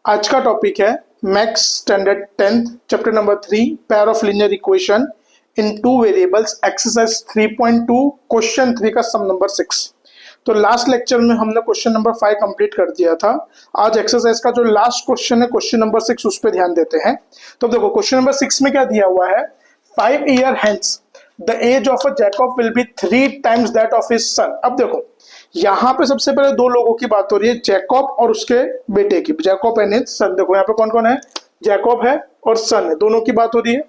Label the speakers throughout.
Speaker 1: आज का टॉपिक है max standard 10th chapter number 3 pair of linear equation in two variables exercise 3.2 question 3 का सम number 6। तो last lecture में हमने क्वेश्चन नंबर 5 कंप्लीट कर दिया था। आज एक्सरसाइज का जो लास्ट क्वेश्चन है क्वेश्चन नंबर 6 उस पर ध्यान देते हैं। तो देखो क्वेश्चन नंबर 6 में क्या दिया हुआ है, 5 years hence the age of a Jacob will be 3 times that of his son। अब देखो यहाँ पे सबसे पहले दो लोगों की बात हो रही है, जैकब और उसके बेटे की, जैकब एंड हिज सन। देखो यहाँ पे कौन कौन है, जैकब है और सन है, दोनों की बात हो रही है।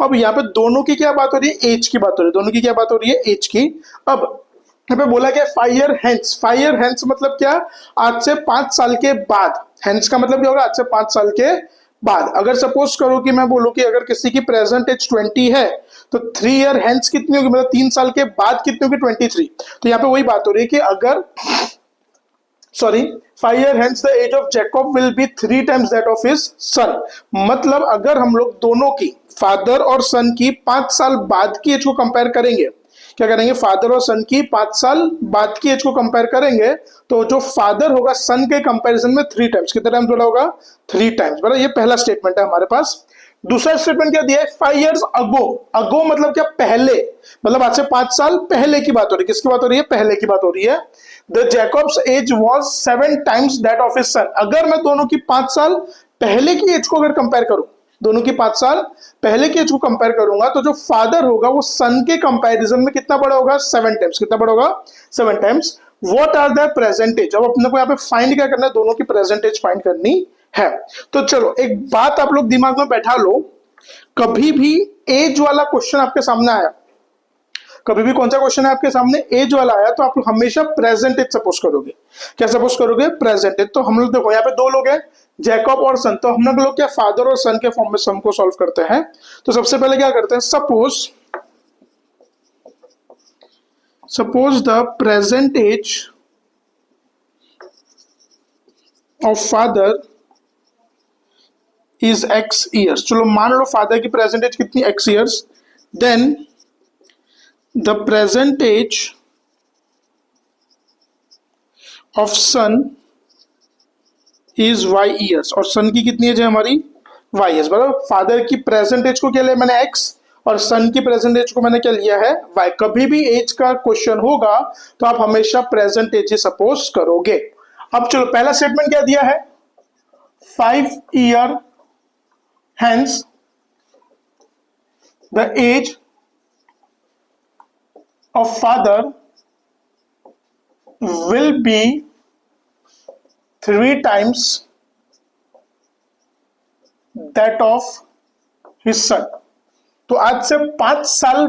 Speaker 1: अब यहाँ पे दोनों की क्या बात हो रही है, एज की बात हो रही है। दोनों की क्या बात हो रही है, एज की। अब यहाँ पे बोला क्या, 5 years hence। 5 years hence मतलब क्या, आज से 5 साल के बाद। हेंस का मतलब क्या होगा, आज से 5 साल के बाद। अगर सपोज करो कि मैं बोलूं कि अगर किसी की प्रेजेंट एज 20 है तो 3 years hence कितनी होगी, मतलब 3 साल के बाद कितनी होगी, 23। तो यहाँ पे वही बात हो रही है कि अगर 5 years hence the age of Jacob will be 3 times that of his son। मतलब अगर हम लोग दोनों की, फादर और सन की 5 साल बाद की एज को कंपेयर करेंगे, क्या करेंगे, फादर और सन की 5 साल बाद की एज को कंपेयर करेंगे, तो जो फादर होगा सन के कंपैरिजन में 3 टाइम्स, कितने टाइम्स बड़ा होगा, 3 टाइम्स बड़ा। ये पहला स्टेटमेंट है हमारे पास। दूसरा स्टेटमेंट क्या दिया है, 5 years ago। अगो मतलब क्या, पहले, मतलब आज से 5 साल पहले की बात हो रही है। किसकी बात हो रही है, पहले की बात हो रही है। The Jacob's age was 7 times that of his son. अगर मैं दोनों की 5 साल पहले की एज को अगर कंपेयर करूं, दोनों की 5 साल पहले की एज को कंपेयर करूंगा, तो जो फादर होगा वो सन के कंपैरिजन में कितना बड़ा होगा, 7 टाइम्स। कितना बड़ा होगा, 7 times. What are the present age. अब अपने को यहाँ पे फाइंड क्या करना है, दोनों की प्रेजेंटेज फाइंड करनी है। तो चलो एक बात आप लोग दिमाग में बैठा लो, कभी भी एज वाला क्वेश्चन आपके सामने आया, कभी भी कौन सा क्वेश्चन है आपके सामने, एज वाला आया, तो आप लोग हमेशा प्रेजेंट एज सपोज करोगे। क्या सपोज करोगे, प्रेजेंट एज। तो हम लोग देखो यहाँ पे दो लोग हैं, जैकब और सन। तो हम लोग क्या फादर और सन के फॉर्म में सम को सॉल्व करते हैं। तो सबसे पहले क्या करते हैं, suppose the present age of father is x years। चलो मान लो फादर की प्रेजेंट एज कितनी, x years। Then the present age of son is y years। और सन की कितनी एज है हमारी, y years। मतलब फादर की प्रेजेंट एज को क्या लिया मैंने, x, और सन की प्रेजेंट एज को मैंने क्या लिया है, y। कभी भी एज का क्वेश्चन होगा तो आप हमेशा प्रेजेंट एज ही सपोज करोगे। अब चलो पहला स्टेटमेंट क्या दिया है, 5 years hence the age of father will be 3 times that of his son। तो आज से 5 साल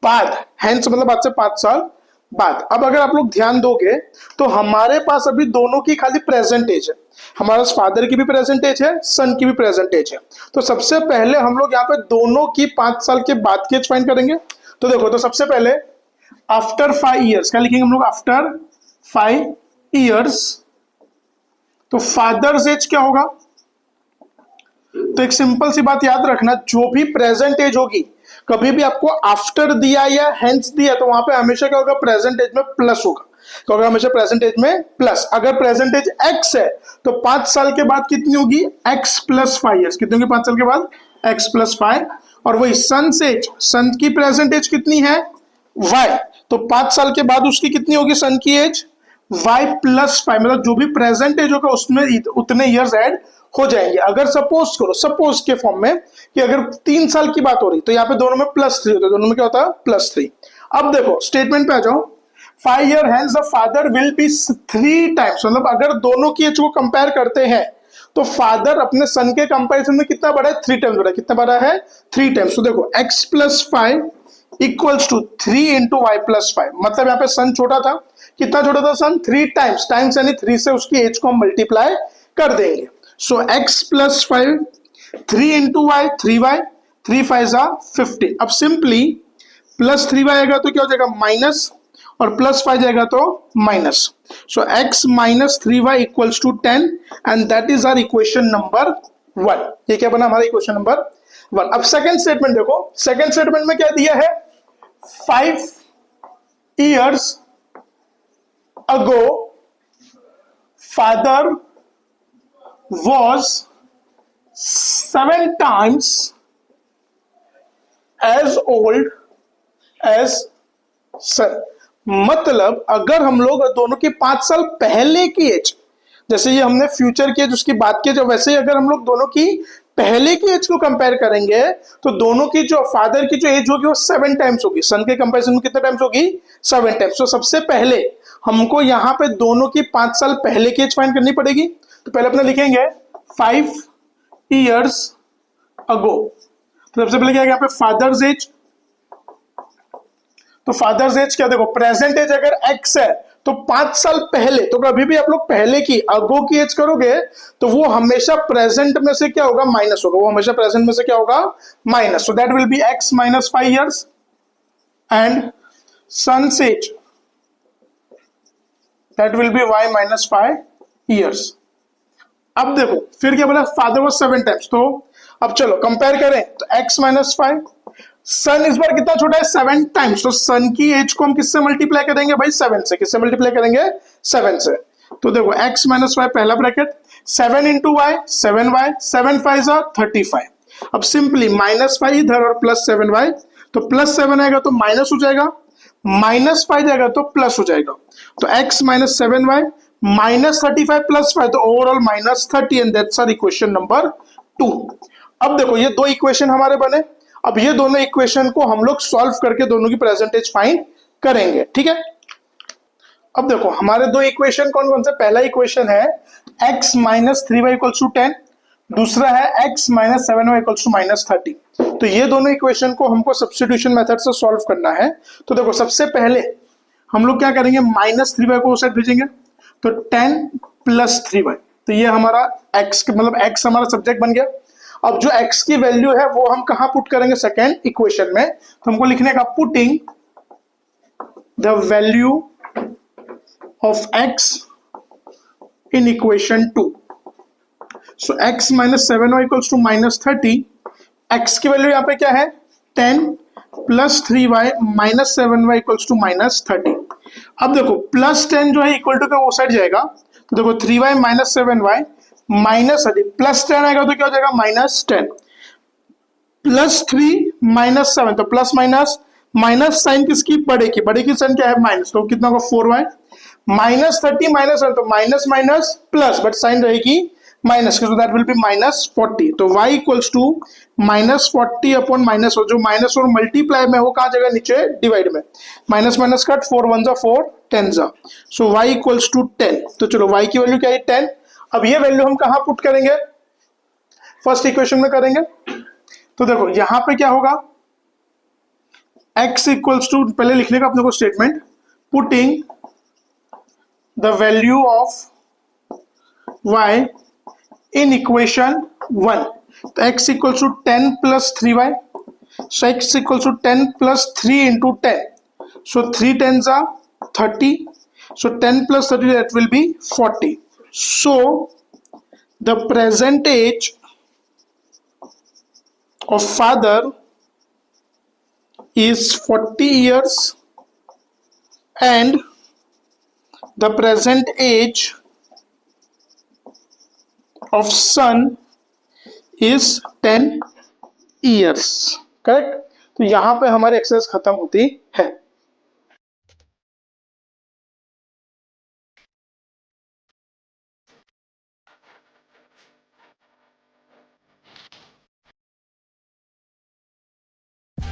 Speaker 1: बाद, hence मतलब आज से 5 साल बाद। अब अगर आप लोग ध्यान दोगे तो हमारे पास अभी दोनों की खाली प्रेजेंट एज है, हमारे पास फादर की भी प्रेजेंट एज है, सन की भी प्रेजेंट एज है। तो सबसे पहले हम लोग यहाँ पे दोनों की 5 साल के बाद की एज फाइंड करेंगे। तो देखो, तो सबसे पहले आफ्टर 5 years क्या लिखेंगे हम लोग, आफ्टर 5 years। तो फादर्स एज क्या होगा, तो एक सिंपल सी बात याद रखना, जो भी प्रेजेंट एज होगी, कभी भी आपको आफ्टर दिया या हेंस दिया तो वहां पे हमेशा क्या होगा, प्रेजेंट एज में प्लस होगा। तो हमेशा प्रेजेंट एज में प्लस। अगर प्रेजेंट एज एक्स है तो 5 साल के बाद कितनी होगी, एक्स प्लस 5 years। कितनी होगी 5 साल के बाद, एक्स प्लस 5। और वही सन एज, सन की प्रेजेंट एज कितनी है, वाई। तो 5 साल के बाद उसकी कितनी होगी सन की एज, वाई प्लस 5। मतलब जो भी प्रेजेंट एज होगा उसमें उतने ईयर्स ऐड हो जाएंगे। अगर सपोज करो, सपोज के फॉर्म में कि अगर 3 साल की बात हो रही तो यहाँ पे दोनों में +3 होता है, दोनों में क्या होता है, +3। अब देखो स्टेटमेंट पे आ जाओ, 5 years hence the father will be 3 times। मतलब अगर दोनों की एज को कंपेयर करते हैं तो फादर अपने सन के कंपैरिजन में कितना बड़ा है, 3 टाइम्स बड़ा है। कितना बड़ा है, 3 टाइम्स। तो देखो x + 5 equals to 3 into y + 5। मतलब यहाँ पे सन छोटा था, कितना छोटा था सन, 3 टाइम्स। टाइम्स यानी 3 से उसकी एज को हम मल्टीप्लाई कर देंगे। सो x + 5, 3 into y, 3y, 3 5 15। अब सिंपली +3y आएगा तो क्या हो जाएगा, माइनस, और +5 जाएगा तो minus. So x - 3y equals to 10 and that is our equation number 1। ये क्या बना हमारा इक्वेशन नंबर 1। अब सेकंड स्टेटमेंट देखो, सेकंड स्टेटमेंट में क्या दिया है, 5 years ago father was 7 times as old as son। मतलब अगर हम लोग दोनों की 5 साल पहले की एज, जैसे ये हमने फ्यूचर की एज उसकी बात की, जो वैसे ही अगर हम लोग दोनों की पहले की एज को कंपेयर करेंगे तो दोनों की जो फादर की जो एज होगी वो 7 टाइम्स होगी। सन के कंपेरिजन में कितने टाइम्स होगी? 7 टाइम्स। तो सबसे पहले हमको यहाँ पे दोनों की 5 साल पहले की एज फाइंड करनी पड़ेगी। तो पहले अपने लिखेंगे 5 years ago। तो सबसे पहले क्या है यहाँ पे फादर्स एज। तो फादर्स एज क्या, देखो प्रेजेंट एज अगर x है तो 5 साल पहले, तो कभी भी आप लोग पहले की अगो की एज करोगे तो वो हमेशा प्रेजेंट में से क्या होगा? माइनस होगा। वो हमेशा प्रेजेंट में से क्या होगा? Minus. So that will B x minus 5 years and son's age that will B y minus 5 years। अब देखो फिर क्या बोला? Father was 7 times. तो अब चलो कंपेयर करें तो x minus 5, सन इस बार कितना छोटा है? 7 टाइम्स। तो सन की एज को हम किससे मल्टीप्लाई करेंगे भाई? 7 से। किससे मल्टीप्लाई करेंगे? 7 से। तो देखो x minus 5 पहला ब्रैकेट, 7 into y 7y, 7 5 35। अब सिंपली -5 इधर और +7y, तो +7 आएगा तो माइनस हो जाएगा, -5 जाएगा तो प्लस हो जाएगा। तो x minus 7y -35 +5, तो overall -30 and that's our equation number 2। अब देखो ये दो इक्वेशन हमारे बने। अब ये दोनों इक्वेशन को हम लोग सॉल्व करके दोनों की प्रेजेंटेज फाइंड करेंगे, ठीक है। अब देखो हमारे दो इक्वेशन कौन कौन से? पहला इक्वेशन है x minus 3y equals to 10, दूसरा है x minus 7y equals to -30। तो ये दोनों इक्वेशन को हमको सब्स्टिट्यूशन मेथड से सॉल्व करना है। तो देखो सबसे पहले हम लोग क्या करेंगे? -3y को उस साइड भेजेंगे, तो 10 + 3y। तो ये हमारा x मतलब x हमारा सब्जेक्ट बन गया। अब जो x की वैल्यू है वो हम कहां पुट करेंगे? सेकेंड इक्वेशन में। तो हमको लिखने का putting the value of x in equation 2। So x minus 7y equals to -30। x की वैल्यू यहाँ पे क्या है? 10 + 3y - 7y equals to -30। अब देखो +10 जो है इक्वल टू का वो साइड जाएगा, तो देखो 3y - 7y -30 +10 आएगा तो क्या हो जाएगा? -10 +3 - 7, तो प्लस माइनस माइनस साइन किसकी? बड़े की। बड़े की साइन क्या है? माइनस। तो कितना होगा? 4y -30 -1, तो minus minus plus, but sign रहेगी माइनस की, तो दैट विल बी -40। तो y equals to -40 upon minus, जो माइनस और मल्टीप्लाई में हो कहा जाएगा? नीचे डिवाइड में। Minus minus cut, 4 1 4 10। So y equals to 10। तो चलो y की वैल्यू क्या है? 10। अब ये वैल्यू हम कहां पुट करेंगे? फर्स्ट इक्वेशन में करेंगे। तो देखो यहां पे क्या होगा? x इक्वल्स टू, पहले लिखने का अपने को statement, putting the value of y in equation 1। तो x equals to 10 + 3y, so x equals to 10 + 3 into 10, so 3 10s are 30, so 10 + 30 that will be 40। so the present age of father is 40 years and the present age of son is 10 years। Correct. तो यहां पे हमारी exercise खत्म होती